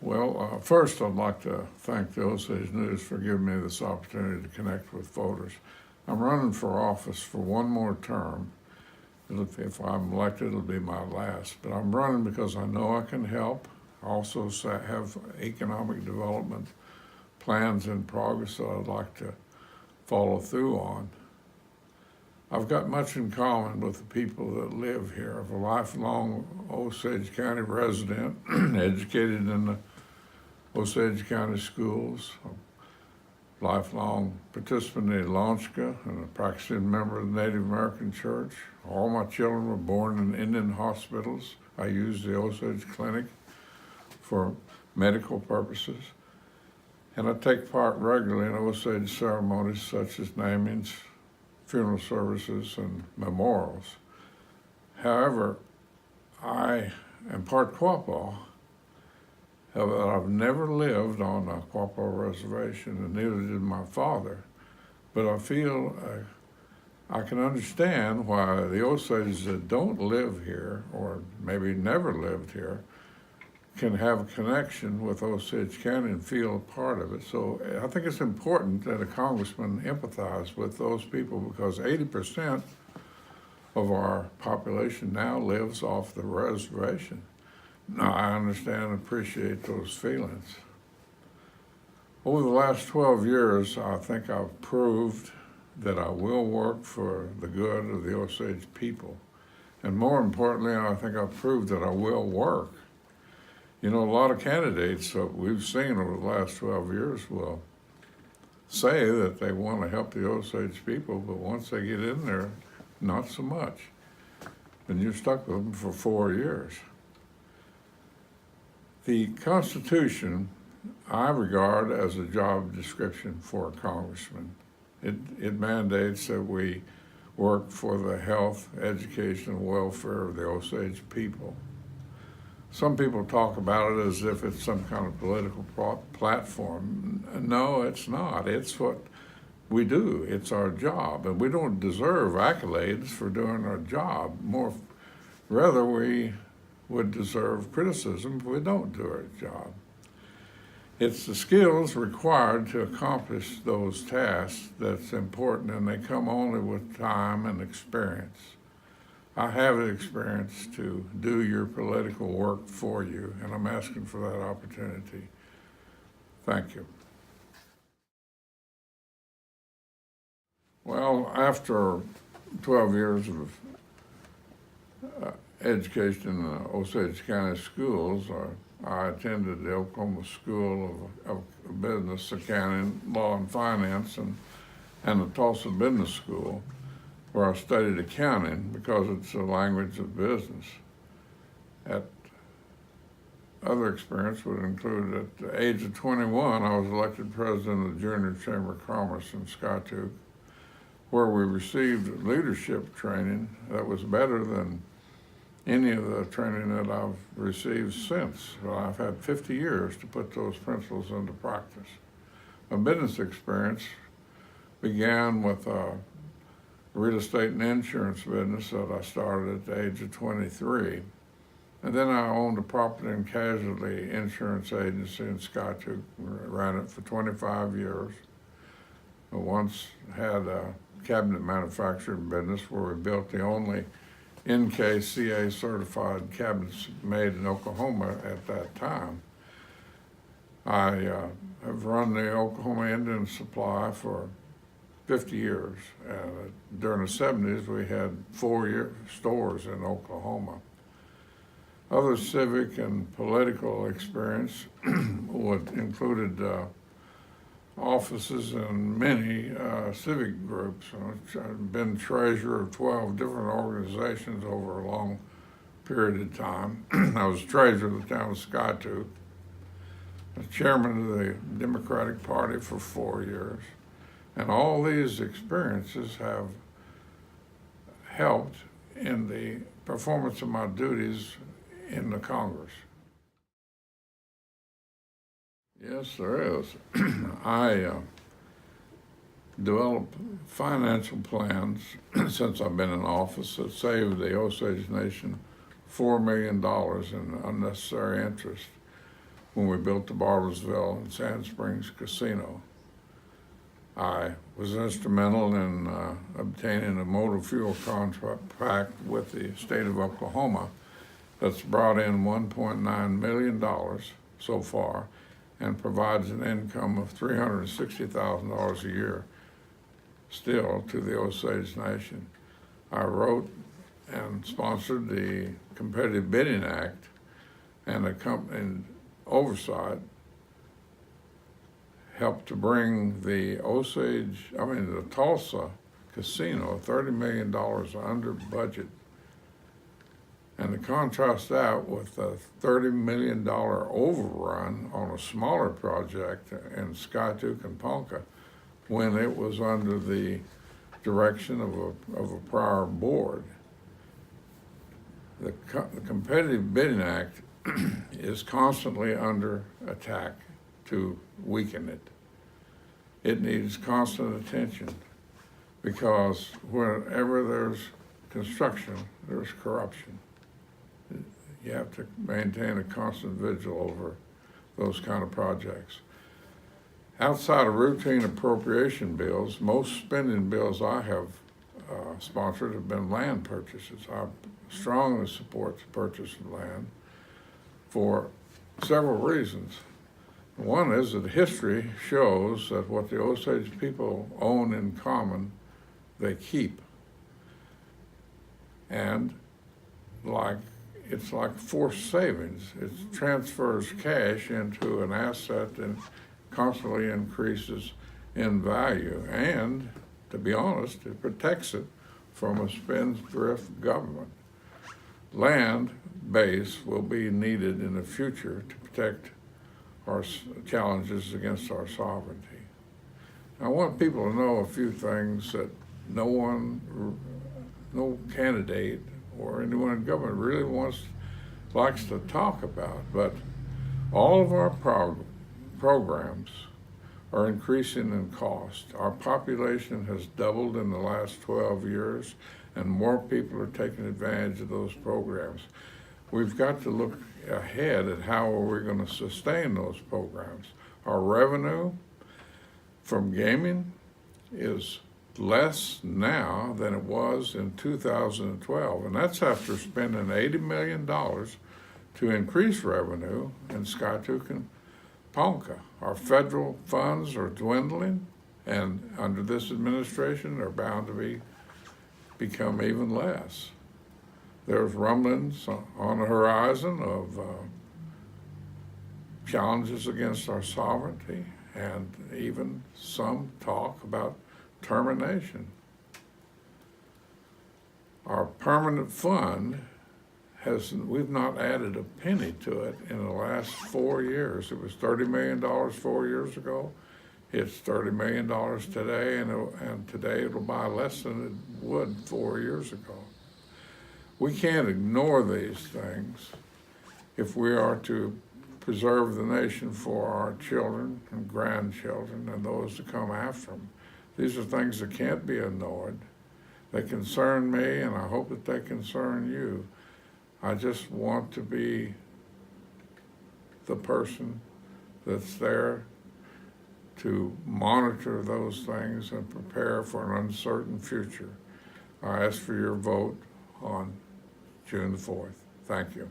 Well, first I'd like to thank the Osage News for giving me this opportunity to connect with voters. I'm running for office for one more term. If I'm elected, it'll be my last. But I'm running because I know I can help. I also have economic development plans in progress that I'd like to follow through on. I've got much in common with the people that live here. I'm a lifelong Osage County resident, educated in the Osage County schools, a lifelong participant in Launchka and a practicing member of the Native American Church. All my children were born in Indian hospitals. I use the Osage Clinic for medical purposes. And I take part regularly in Osage ceremonies such as namings, funeral services, and memorials. However, I am part Quapaw. I've never lived on a Quapaw reservation, and neither did my father. But I feel I can understand why the Osages that don't live here, or maybe never lived here, can have a connection with Osage County and feel a part of it. So I think it's important that a congressman empathize with those people, because 80% of our population now lives off the reservation. Now, I understand and appreciate those feelings. Over the last 12 years, I think I've proved that I will work for the good of the Osage people. And more importantly, I think I've proved that I will work. You know, a lot of candidates that we've seen over the last 12 years will say that they want to help the Osage people, but once they get in there, not so much. And you're stuck with them for 4 years. The Constitution, I regard as a job description for a congressman. It mandates that we work for the health, education, and welfare of the Osage people. Some people talk about it as if it's some kind of political platform. No, it's not. It's what we do. It's our job, and we don't deserve accolades for doing our job. Rather, we would deserve criticism if we don't do our job. It's the skills required to accomplish those tasks that's important, and they come only with time and experience. I have the experience to do your political work for you, and I'm asking for that opportunity. Thank you. Well, after 12 years of education in the Osage County schools, I attended the Oklahoma School of Business, Accounting, Law, and Finance, and the Tulsa Business School, where I studied accounting because it's a language of business. Other experience would include at the age of 21, I was elected president of the Junior Chamber of Commerce in Skiatook, where we received leadership training that was better than any of the training that I've received since. Well, I've had 50 years to put those principles into practice. My business experience began with a real estate and insurance business that I started at the age of 23. And then I owned a property and casualty insurance agency in Skiatook, ran it for 25 years. I once had a cabinet manufacturing business where we built the only NKCA certified cabinets made in Oklahoma at that time. I have run the Oklahoma Indian Supply for 50 years. During the 70s, we had 4 stores in Oklahoma. Other civic and political experience included offices in many civic groups. I've been treasurer of 12 different organizations over a long period of time. I was treasurer of the town of Skiatook, chairman of the Democratic Party for 4 years. And all these experiences have helped in the performance of my duties in the Congress. Yes, there is. I developed financial plans since I've been in office that saved the Osage Nation $4 million in unnecessary interest. when we built the Barbersville and Sand Springs Casino. I was instrumental in obtaining a motor fuel contract with the state of Oklahoma that's brought in $1.9 million so far and provides an income of $360,000 a year still to the Osage Nation. I wrote and sponsored the Competitive Bidding Act and accompanied oversight helped to bring the the Tulsa casino $30 million under budget. And to contrast that with a $30 million overrun on a smaller project in Skytook and Ponca when it was under the direction of a prior board. The Competitive Bidding Act is constantly under attack to weaken it. It needs constant attention because whenever there's construction, there's corruption. You have to maintain a constant vigil over those kind of projects. Outside of routine appropriation bills, most spending bills I have sponsored have been land purchases. I strongly support the purchase of land for several reasons. One is that history shows that what the Osage people own in common, they keep. And it's like forced savings. It transfers cash into an asset and constantly increases in value. And to be honest, it protects it from a spendthrift government. Land base will be needed in the future to protect our challenges against our sovereignty. I want people to know a few things that no candidate or anyone in government really likes to talk about, but all of our programs are increasing in cost. Our population has doubled in the last 12 years, and more people are taking advantage of those programs. We've got to look ahead at how are we going to sustain those programs. Our revenue from gaming is less now than it was in 2012, and that's after spending $80 million to increase revenue in Skytook and Ponca. Our federal funds are dwindling, and under this administration, they're bound to become even less. There's rumblings on the horizon of challenges against our sovereignty, and even some talk about termination. Our permanent fund we've not added a penny to it in the last 4 years. It was $30 million 4 years ago. It's $30 million today, and today it'll buy less than it would 4 years ago. We can't ignore these things if we are to preserve the nation for our children and grandchildren and those to come after them. These are things that can't be ignored. They concern me, and I hope that they concern you. I just want to be the person that's there to monitor those things and prepare for an uncertain future. I ask for your vote on June the 4th. Thank you.